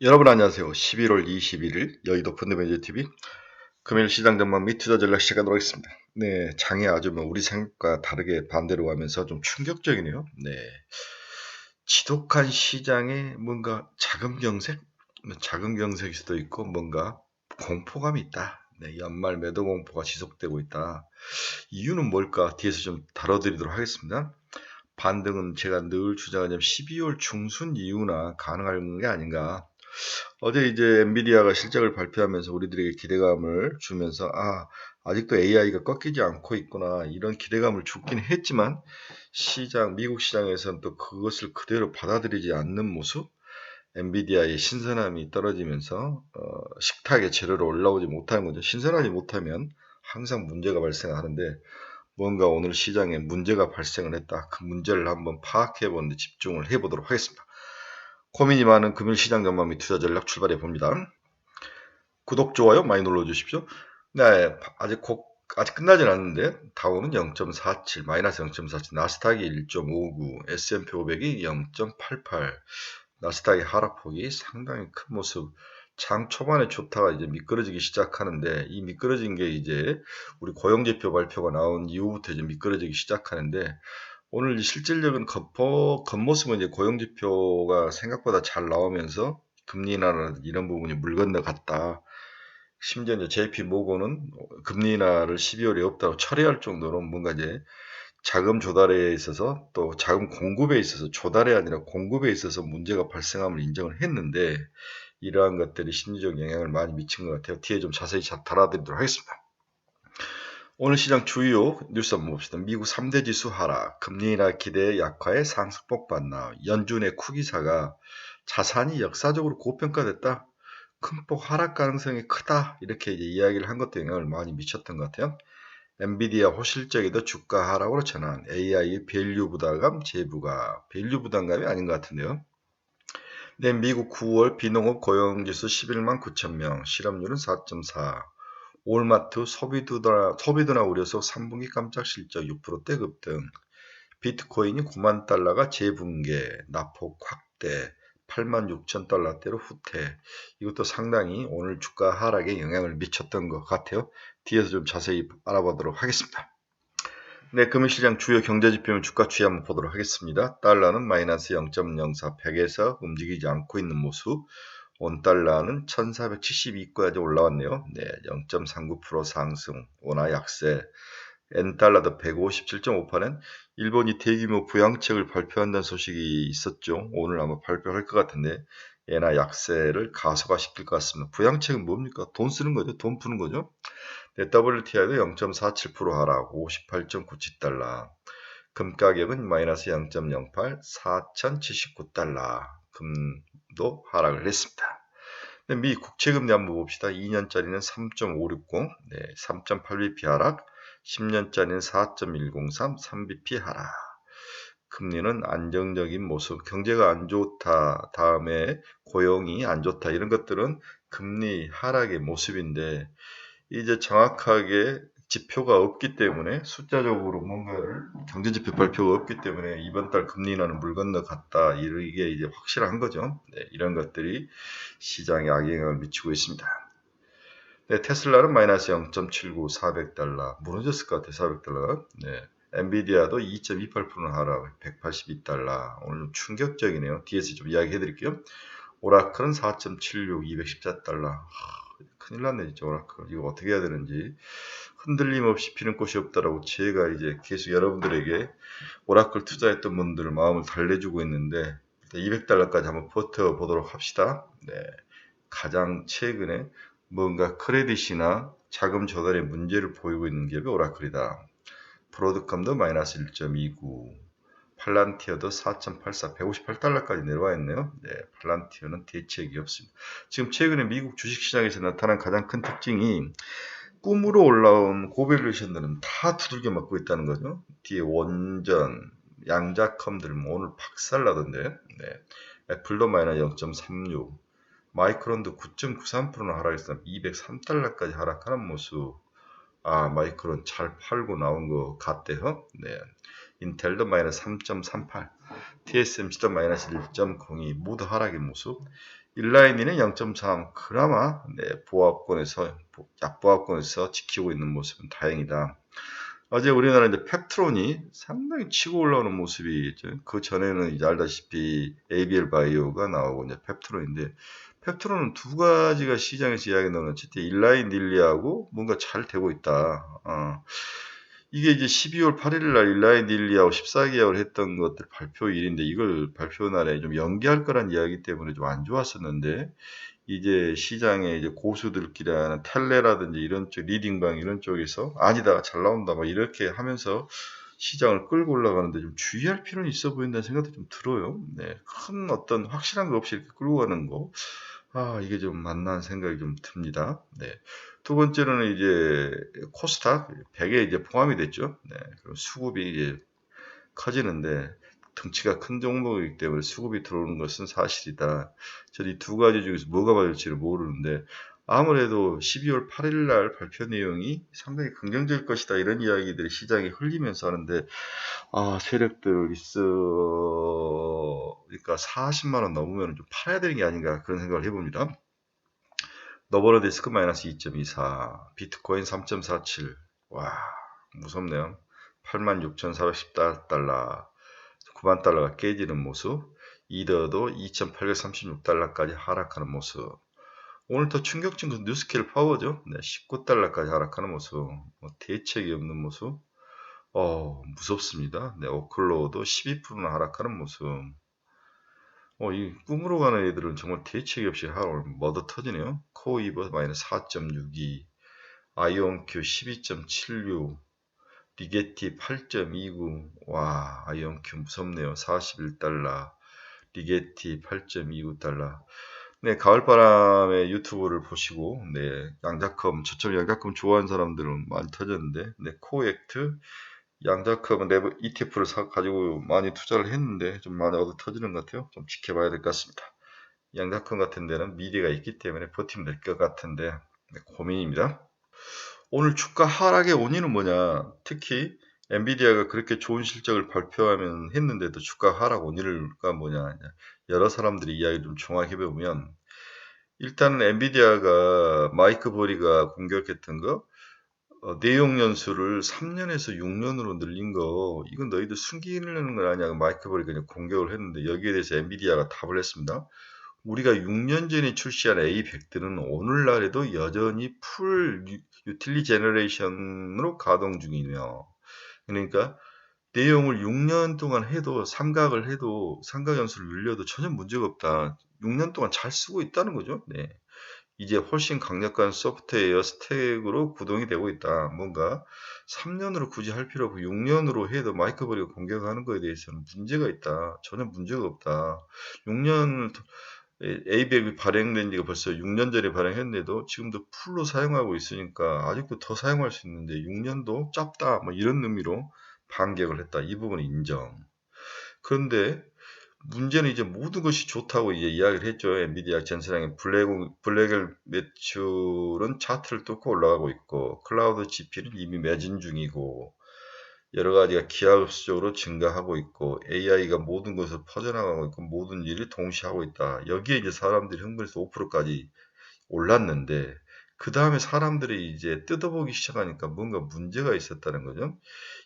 여러분 안녕하세요. 11월 21일 여의도 펀드매니저TV 금일 시장 전망 및 투자 전략 시작하도록 하겠습니다. 네, 장이 아주 우리 생각과 다르게 반대로 가면서 좀 충격적이네요. 네, 지독한 시장에 뭔가 자금경색? 자금경색일 수도 있고 뭔가 공포감이 있다. 네, 연말 매도 공포가 지속되고 있다. 이유는 뭘까? 뒤에서 좀 다뤄드리도록 하겠습니다. 반등은 제가 늘 주장하자면 12월 중순 이후나 가능한 게 아닌가. 어제 이제 엔비디아가 실적을 발표하면서 우리들에게 기대감을 주면서 아직도 AI가 꺾이지 않고 있구나 이런 기대감을 주긴 했지만 미국 시장에서는 또 그것을 그대로 받아들이지 않는 모습, 엔비디아의 신선함이 떨어지면서 식탁에 재료로 올라오지 못하는 거죠. 신선하지 못하면 항상 문제가 발생하는데 뭔가 오늘 시장에 문제가 발생을 했다. 그 문제를 한번 파악해 보는데 집중을 해보도록 하겠습니다. 고민이 많은 금일 시장 전망 및 투자 전략 출발해 봅니다. 구독, 좋아요 많이 눌러주십시오. 네, 아직 끝나진 않는데 다우는 0.47, 마이너스 0.47, 나스닥이 1.59, S&P 500이 0.88, 나스닥의 하락폭이 상당히 큰 모습. 장 초반에 좋다가 이제 미끄러지기 시작하는데 이 미끄러진 게 이제 우리 고용지표 발표가 나온 이후부터 이제 미끄러지기 시작하는데 오늘 실질적인 겉모습은 이제 고용지표가 생각보다 잘 나오면서 금리 인하라든지 이런 부분이 물 건너갔다. 심지어 이제 JP 모건은 금리 인하를 12월에 없다고 철회할 정도로 뭔가 이제 자금 조달에 있어서 또 자금 공급에 있어서 조달이 아니라 공급에 있어서 문제가 발생함을 인정을 했는데 이러한 것들이 심리적 영향을 많이 미친 것 같아요. 뒤에 좀 자세히 달아드리도록 하겠습니다. 오늘 시장 주요 뉴스 한번 봅시다. 미국 3대 지수 하락, 금리 인하 기대 약화에 상승폭 반납, 연준의 쿠기사가 자산이 역사적으로 고평가됐다. 큰 폭 하락 가능성이 크다. 이렇게 이제 이야기를 한 것도 영향을 많이 미쳤던 것 같아요. 엔비디아 호실적에도 주가 하락으로 전환, AI 밸류 부담감 재부가, 밸류 부담감이 아닌 것 같은데요. 네, 미국 9월 비농업 고용지수 11만 9천 명, 실업률은 4.4. 올마트 소비도나 우려 속 3분기 깜짝 실적 6%대 급등, 비트코인이 9만 달러가 재붕괴, 낙폭 확대, 8만 6천 달러대로 후퇴. 이것도 상당히 오늘 주가 하락에 영향을 미쳤던 것 같아요. 뒤에서 좀 자세히 알아보도록 하겠습니다. 네, 금일시장 주요 경제지표 주가 추이 한번 보도록 하겠습니다. 달러는 마이너스 0.04, 100에서 움직이지 않고 있는 모습. 원달러는 1472까지 올라왔네요. 네, 0.39% 상승, 원화 약세. 엔달러도 157.58엔 일본이 대규모 부양책을 발표한다는 소식이 있었죠. 오늘 아마 발표할 것 같은데 엔화 약세를 가속화시킬 것 같습니다. 부양책은 뭡니까? 돈 쓰는 거죠. 돈 푸는 거죠. 네, WTI도 0.47% 하락, 58.97달러. 금 가격은 마이너스 0.08, 4,079달러. 금도 하락을 했습니다. 네, 미 국채금리 한번 봅시다. 2년짜리는 3.560, 네, 3.8bp 하락, 10년짜리는 4.103, 3bp 하락. 금리는 안정적인 모습, 경제가 안 좋다, 다음에 고용이 안 좋다, 이런 것들은 금리 하락의 모습인데, 이제 정확하게 지표가 없기 때문에 숫자적으로 뭔가를 경제지표 발표가 없기 때문에 이번 달 금리 인하는 물 건너갔다 이게 이제 확실한 거죠. 네, 이런 것들이 시장에 악영향을 미치고 있습니다. 네, 테슬라는 마이너스 0.79 400달러 무너졌을 것 같아요. 400달러. 네, 엔비디아도 2.28% 하락 182달러. 오늘 충격적이네요. 뒤에서 좀 이야기해 드릴게요. 오라클은 4.76 214달러. 큰일 났네 진짜 오라클. 이거 어떻게 해야 되는지 흔들림 없이 피는 꽃이 없다라고 제가 이제 계속 여러분들에게 오라클 투자했던 분들 마음을 달래주고 있는데 200달러까지 한번 버텨보도록 합시다. 네, 가장 최근에 뭔가 크레딧이나 자금 조달에 문제를 보이고 있는 기업이 오라클이다. 브로드컴도 마이너스 1.29, 팔란티어도 4.84, 158달러까지 내려와 있네요. 네, 팔란티어는 대책이 없습니다. 지금 최근에 미국 주식시장에서 나타난 가장 큰 특징이 꿈으로 올라온 고밸류션들은 다 두들겨 맞고 있다는 거죠. 뒤에 원전, 양자컴들 오늘 박살나던데. 네, 애플도 마이너스 0.36, 마이크론도 9.93%나 하락했습니다. 203달러까지 하락하는 모습. 마이크론 잘 팔고 나온 것 같대요. 네. 인텔도 마이너스 3.38. TSM 시점 마이너스 1.02 모두 하락의 모습. 인라인이는 0.3 그나마 약보합권에서 지키고 있는 모습은 다행이다. 어제 우리나라 이제 펩트론이 상당히 치고 올라오는 모습이 있죠. 그 전에는 이제 알다시피 ABL 바이오가 나오고 이제 펩트론인데, 펩트론은 두 가지가 시장에서 이야기 나오는 인라인 닐리하고 뭔가 잘 되고 있다. 이게 이제 12월 8일 날 인라인 닐리하고 14개월 했던 것들 발표일인데, 이걸 발표 날에 좀 연기할 거란 이야기 때문에 좀 안 좋았었는데, 이제 시장에 이제 고수들끼리 하는 텔레라든지 이런 쪽, 리딩방 이런 쪽에서 아니다, 잘 나온다, 막 이렇게 하면서 시장을 끌고 올라가는데 좀 주의할 필요는 있어 보인다는 생각도 좀 들어요. 네, 큰 어떤 확실한 거 없이 이렇게 끌고 가는 거, 이게 좀 맞나 생각이 좀 듭니다. 네. 두 번째로는 이제 코스닥 100에 이제 포함이 됐죠. 네. 그럼 수급이 이제 커지는데, 덩치가 큰 종목이기 때문에 수급이 들어오는 것은 사실이다. 저는 이 두 가지 중에서 뭐가 맞을지를 모르는데, 아무래도 12월 8일 날 발표 내용이 상당히 긍정적일 것이다, 이런 이야기들이 시장에 흘리면서 하는데, 세력들 있어, 그러니까 40만원 넘으면 좀 팔아야 되는 게 아닌가, 그런 생각을 해봅니다. 너버러디스크 마이너스 2.24, 비트코인 3.47, 와, 무섭네요. 86,410달러, 9만 달러가 깨지는 모습. 이더도 2,836달러까지 하락하는 모습. 오늘 더 충격적인 건 뉴스케일 파워죠. 네, 19달러까지 하락하는 모습. 대책이 없는 모습. 무섭습니다. 네, 오클로도 12%나 하락하는 모습. 이 꿈으로 가는 애들은 정말 대책이 없이 하락, 머더 터지네요. 코이버 마이너스 4.62, 아이온큐 12.76, 리게티 8.29, 와, 아이온큐 무섭네요. 41달러, 리게티 8.29달러. 네, 가을바람의 유튜브를 보시고, 네, 저처럼 양자컴 좋아하는 사람들은 많이 터졌는데, 네, 코액트, 양자컴은 내부 ETF를 가지고 많이 투자를 했는데, 좀 많이 얻어 터지는 것 같아요. 좀 지켜봐야 될 것 같습니다. 양자컴 같은 데는 미래가 있기 때문에 버티면 될 것 같은데, 네, 고민입니다. 오늘 주가 하락의 원인은 뭐냐? 특히 엔비디아가 그렇게 좋은 실적을 발표하면 했는데도 주가 하락 원인가 뭐냐? 여러 사람들이 이야기 좀 종합해 보면, 일단은 엔비디아가 마이크 버리가 공격했던 거, 내용 연수를 3년에서 6년으로 늘린 거, 이건 너희들 숨기려는 건 아니야. 마이크 버리가 그냥 공격을 했는데, 여기에 대해서 엔비디아가 답을 했습니다. 우리가 6년 전에 출시한 A100들은 오늘날에도 여전히 풀 유틸리 제너레이션으로 가동 중이며, 그러니까 내용을 6년 동안 해도 삼각을 해도 삼각 연수를 늘려도 전혀 문제가 없다. 6년 동안 잘 쓰고 있다는 거죠. 네. 이제 훨씬 강력한 소프트웨어 스택으로 구동이 되고 있다. 뭔가 3년으로 굳이 할 필요 없고 6년으로 해도 마이크버리가 공격하는 거에 대해서는 문제가 있다. 전혀 문제가 없다. 6년 A100이 발행된 지가 벌써 6년 전에 발행했는데도 지금도 풀로 사용하고 있으니까 아직도 더 사용할 수 있는데 6년도 짧다, 뭐 이런 의미로 반격을 했다. 이 부분 인정. 그런데 문제는 이제 모든 것이 좋다고 이제 이야기를 했죠. 엔비디아 전사량의 블랙엘 매출은 차트를 뚫고 올라가고 있고, 클라우드 GP는 이미 매진 중이고, 여러 가지가 기하급수적으로 증가하고 있고, AI가 모든 것을 퍼져나가고 있고, 모든 일을 동시에 하고 있다. 여기에 이제 사람들이 흥분해서 5%까지 올랐는데, 그 다음에 사람들이 이제 뜯어보기 시작하니까 뭔가 문제가 있었다는 거죠.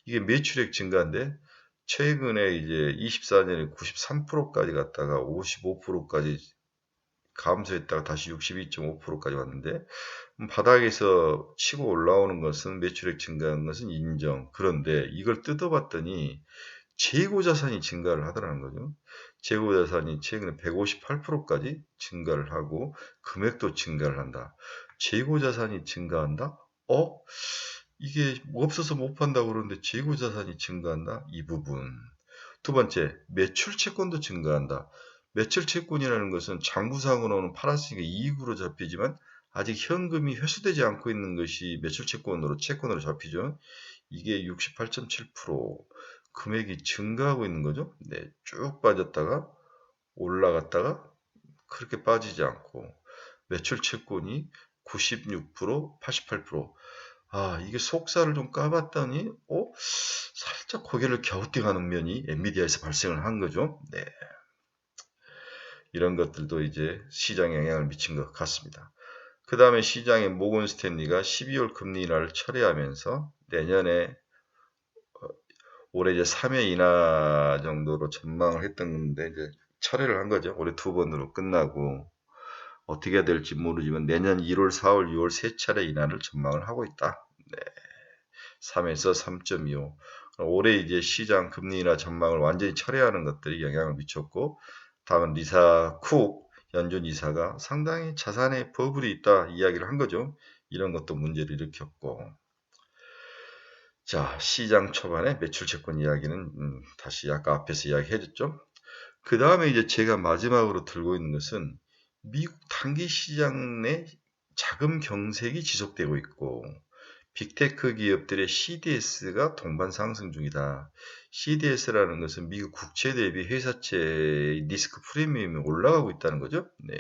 이게 매출액 증가인데, 최근에 이제 24년에 93%까지 갔다가 55%까지 감소했다가 다시 62.5%까지 왔는데, 바닥에서 치고 올라오는 것은 매출액 증가한 것은 인정. 그런데 이걸 뜯어봤더니 재고 자산이 증가를 하더라는 거죠. 재고 자산이 최근에 158%까지 증가를 하고 금액도 증가를 한다. 재고 자산이 증가한다? 이게 없어서 못 판다고 그러는데 재고 자산이 증가한다? 이 부분. 두 번째, 매출 채권도 증가한다. 매출 채권이라는 것은 장부상으로는 팔았으니까 이익으로 잡히지만 아직 현금이 회수되지 않고 있는 것이 매출 채권으로 잡히죠. 이게 68.7%, 금액이 증가하고 있는 거죠. 네, 쭉 빠졌다가 올라갔다가 그렇게 빠지지 않고, 매출 채권이 96%, 88%. 이게 속살을 좀 까봤더니, 살짝 고개를 갸우뚱하는 면이 엔비디아에서 발생을 한 거죠. 네. 이런 것들도 이제 시장에 영향을 미친 것 같습니다. 그 다음에 시장의 모건 스탠리가 12월 금리 인하를 철회하면서 내년에 올해 이제 3회 인하 정도로 전망을 했던 건데 이제 철회를 한 거죠. 올해 2번으로 끝나고 어떻게 될지 모르지만 내년 1월, 4월, 6월 3차례 인하를 전망을 하고 있다. 네. 3에서 3.25. 올해 이제 시장 금리 인하 전망을 완전히 철회하는 것들이 영향을 미쳤고, 다음은 리사 쿡 연준 이사가 상당히 자산에 버블이 있다 이야기를 한 거죠. 이런 것도 문제를 일으켰고, 자, 시장 초반에 매출 채권 이야기는 다시 아까 앞에서 이야기해줬죠. 그 다음에 이제 제가 마지막으로 들고 있는 것은 미국 단기 시장 내 자금 경색이 지속되고 있고 빅테크 기업들의 CDS가 동반 상승 중이다. CDS라는 것은 미국 국채 대비 회사채의 리스크 프리미엄이 올라가고 있다는 거죠. 네.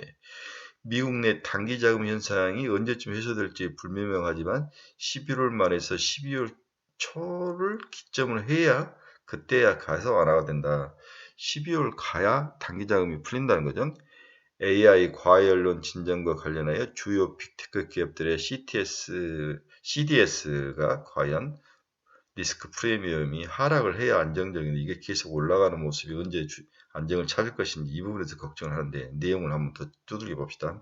미국 내 단기 자금 현상이 언제쯤 해소될지 불명하지만 11월 말에서 12월 초를 기점으로 해야 그때야 가서 완화가 된다. 12월 가야 단기 자금이 풀린다는 거죠. AI 과열론 진전과 관련하여 주요 빅테크 기업들의 CDS가 과연 리스크 프리미엄이 하락을 해야 안정적인데 이게 계속 올라가는 모습이 언제 안정을 찾을 것인지 이 부분에서 걱정을 하는데 내용을 한번 더 두들겨 봅시다.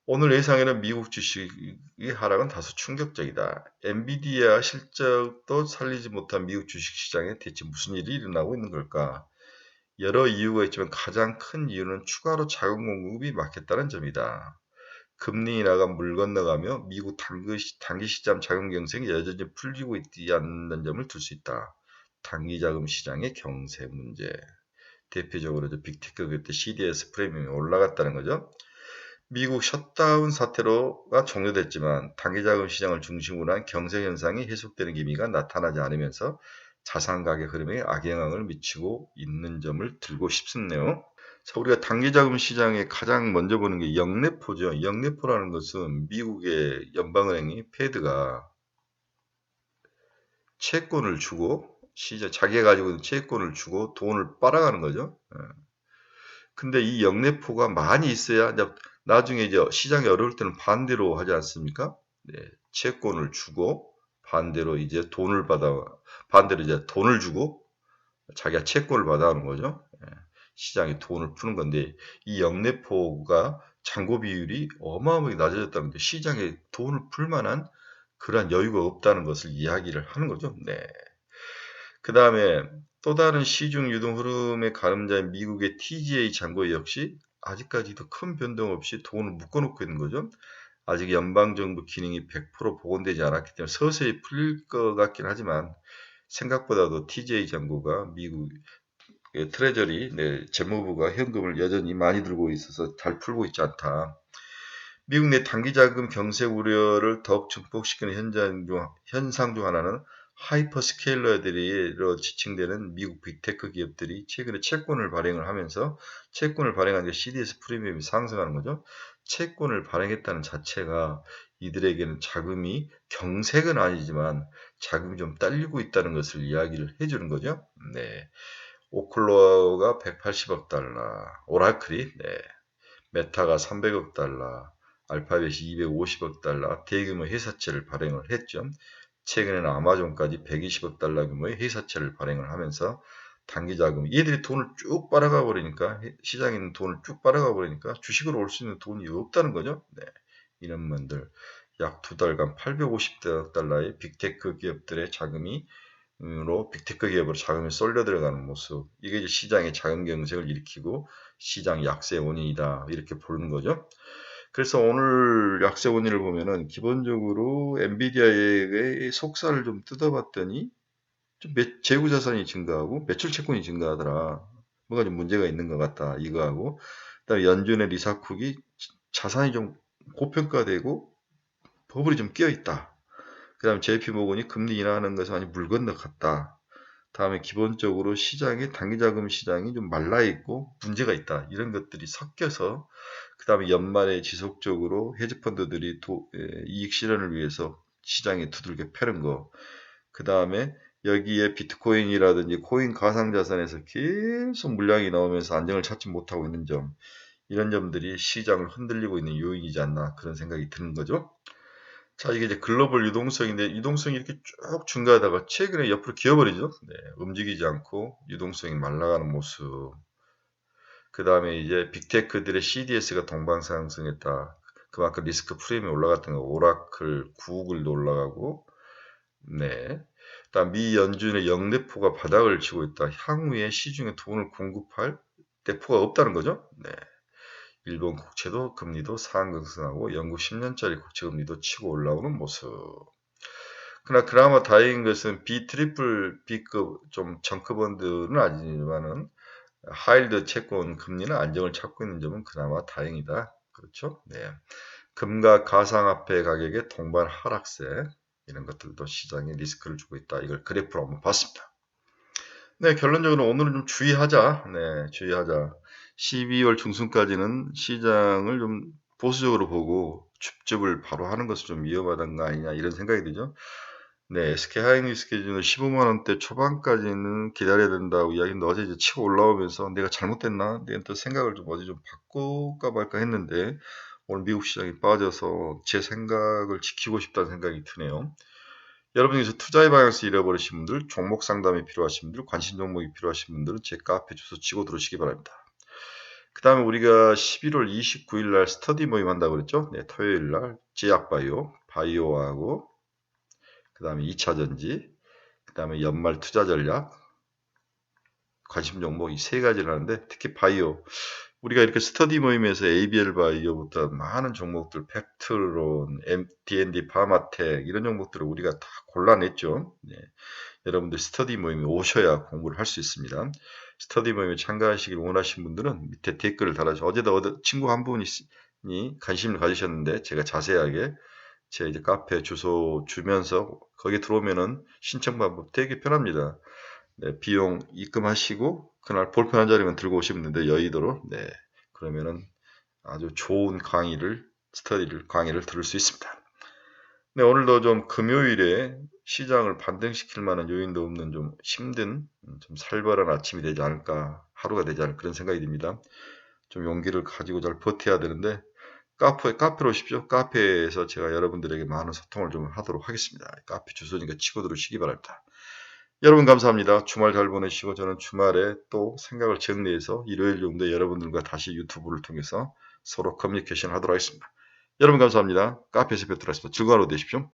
오늘 예상에는 미국 주식의 하락은 다소 충격적이다. 엔비디아 실적도 살리지 못한 미국 주식시장에 대체 무슨 일이 일어나고 있는 걸까? 여러 이유가 있지만 가장 큰 이유는 추가로 자금 공급이 막혔다는 점이다. 금리 인하가 물 건너가며 미국 단기 시장 자금 경색이 여전히 풀리고 있지 않는 점을 들 수 있다. 단기 자금 시장의 경색 문제. 대표적으로 빅테크 그때 CDS 프리미엄이 올라갔다는 거죠. 미국 셧다운 사태로가 종료됐지만 단기 자금 시장을 중심으로 한 경색 현상이 해속되는 기미가 나타나지 않으면서 자산 가격 흐름에 악영향을 미치고 있는 점을 들고 싶네요. 자, 우리가 단기 자금 시장에 가장 먼저 보는 게 영래포죠. 영래포라는 것은 미국의 연방은행이 페드가 채권을 주고 자기가 가지고 있는 채권을 주고 돈을 빨아가는 거죠. 근데 이 영래포가 많이 있어야 이제 나중에 이제 시장이 어려울 때는 반대로 하지 않습니까? 네, 채권을 주고 반대로 이제 반대로 이제 돈을 주고 자기가 채권을 받아오는 거죠. 시장에 돈을 푸는 건데 이 영래포가 잔고 비율이 어마어마하게 낮아졌다는 게 시장에 돈을 풀 만한 그러한 여유가 없다는 것을 이야기를 하는 거죠. 네. 그 다음에 또 다른 시중 유동 흐름의 가름자인 미국의 TGA 잔고 역시 아직까지도 큰 변동 없이 돈을 묶어놓고 있는 거죠. 아직 연방정부 기능이 100% 복원되지 않았기 때문에 서서히 풀릴 것 같긴 하지만 생각보다도 TGA 잔고가 미국 트레저리 재무부가 현금을 여전히 많이 들고 있어서 잘 풀고 있지 않다. 미국 내 단기 자금 경색 우려를 더욱 증폭시키는 현상 중 하나는 하이퍼스케일러들이로 지칭되는 미국 빅테크 기업들이 최근에 채권을 발행을 하면서 채권을 발행한 게 CDS 프리미엄이 상승하는 거죠. 채권을 발행했다는 자체가 이들에게는 자금이 경색은 아니지만 자금이 좀 딸리고 있다는 것을 이야기를 해주는 거죠. 네. 오클로가 180억 달러, 오라클이 메타가 300억 달러, 알파벳이 250억 달러 대규모 회사채를 발행을 했죠. 최근에는 아마존까지 120억 달러 규모의 회사채를 발행을 하면서 단기 자금, 얘들이 돈을 쭉 빨아가 버리니까 시장에 있는 돈을 쭉 빨아가 버리니까 주식으로 올 수 있는 돈이 없다는 거죠. 네, 이런 분들 약 2달간 850억 달러의 빅테크 기업들의 자금이 빅테크 기업으로 자금이 쏠려 들어가는 모습, 이게 이제 시장의 자금 경색을 일으키고 시장 약세 원인이다 이렇게 보는 거죠. 그래서 오늘 약세 원인을 보면은 기본적으로 엔비디아의 속살을 좀 뜯어봤더니 좀 재고 자산이 증가하고 매출 채권이 증가하더라. 뭐가 좀 문제가 있는 것 같다 이거하고, 그다음에 연준의 리사쿡이 자산이 좀 고평가되고 버블이 좀 끼어 있다. 그 다음에 JP모건이 금리 인하하는 것은 아직 물 건너갔다. 다음에 기본적으로 시장이 단기자금 시장이 좀 말라있고 문제가 있다. 이런 것들이 섞여서 그 다음에 연말에 지속적으로 헤지펀드들이 이익 실현을 위해서 시장에 두들겨 패는 거. 그 다음에 여기에 비트코인이라든지 코인 가상자산에서 계속 물량이 나오면서 안정을 찾지 못하고 있는 점, 이런 점들이 시장을 흔들리고 있는 요인이지 않나 그런 생각이 드는 거죠. 자, 이게 이제 글로벌 유동성인데 유동성이 이렇게 쭉 증가하다가 최근에 옆으로 기어버리죠. 네, 움직이지 않고 유동성이 말라가는 모습. 그 다음에 이제 빅테크들의 CDS가 동방상승했다. 그만큼 리스크 프리미엄이 올라갔던 거. 오라클, 구글도 올라가고. 네. 다음 미 연준의 영대포가 바닥을 치고 있다. 향후에 시중에 돈을 공급할 대포가 없다는 거죠. 네. 일본 국채도 금리도 상승하고 영국 10년짜리 국채 금리도 치고 올라오는 모습. 그러나 그나마 다행인 것은 B 트리플 B급 좀 정크본드는 아니지만은 하이힐드 채권 금리는 안정을 찾고 있는 점은 그나마 다행이다. 그렇죠? 네. 금과 가상화폐 가격의 동반 하락세, 이런 것들도 시장에 리스크를 주고 있다. 이걸 그래프로 한번 봤습니다. 네, 결론적으로 오늘은 좀 주의하자. 네, 주의하자. 12월 중순까지는 시장을 좀 보수적으로 보고 줍줍을 바로 하는 것은 좀 위험하단 거 아니냐, 이런 생각이 들죠. 네, SK 하이닉스 기준으로 15만 원대 초반까지는 기다려야 된다고 이야기했는데 어제 이제 치고 올라오면서 내가 잘못됐나? 내가 또 생각을 좀 어제 좀 바꿀까 말까 했는데 오늘 미국 시장이 빠져서 제 생각을 지키고 싶다는 생각이 드네요. 여러분께서 투자의 방향을 잃어버리신 분들, 종목 상담이 필요하신 분들, 관심 종목이 필요하신 분들은 제 카페 주소 치고 들어오시기 바랍니다. 그 다음에 우리가 11월 29일 날 스터디 모임 한다고 그랬죠? 네, 토요일 날 제약바이오, 바이오하고 그 다음에 2차전지, 그 다음에 연말 투자 전략, 관심 종목 이 세 가지를 하는데 특히 바이오, 우리가 이렇게 스터디 모임에서 ABL 바이오부터 많은 종목들, 팩트론, D&D 파마텍 이런 종목들을 우리가 다 골라냈죠. 네. 여러분들 스터디 모임에 오셔야 공부를 할 수 있습니다. 스터디 모임에 참가하시길 원하시는 분들은 밑에 댓글을 달아주세요. 어제도 친구 한 분이 관심을 가지셨는데 제가 자세하게 제 이제 카페 주소 주면서 거기 들어오면은 신청 방법 되게 편합니다. 네, 비용 입금하시고 그날 볼펜 한 자리만 들고 오시면 되는데 여의도로, 네, 그러면은 아주 좋은 강의를 들을 수 있습니다. 네, 오늘도 좀 금요일에 시장을 반등시킬 만한 요인도 없는 좀 힘든, 좀 살벌한 아침이 되지 않을까, 하루가 되지 않을까 그런 생각이 듭니다. 좀 용기를 가지고 잘 버텨야 되는데 카페로 오십시오. 카페에서 제가 여러분들에게 많은 소통을 좀 하도록 하겠습니다. 카페 주소니까 치고 들어오시기 바랍니다. 여러분 감사합니다. 주말 잘 보내시고 저는 주말에 또 생각을 정리해서 일요일 정도에 여러분들과 다시 유튜브를 통해서 서로 커뮤니케이션 하도록 하겠습니다. 여러분 감사합니다. 카페에서 뵙도록 하겠습니다. 즐거운 하루 되십시오.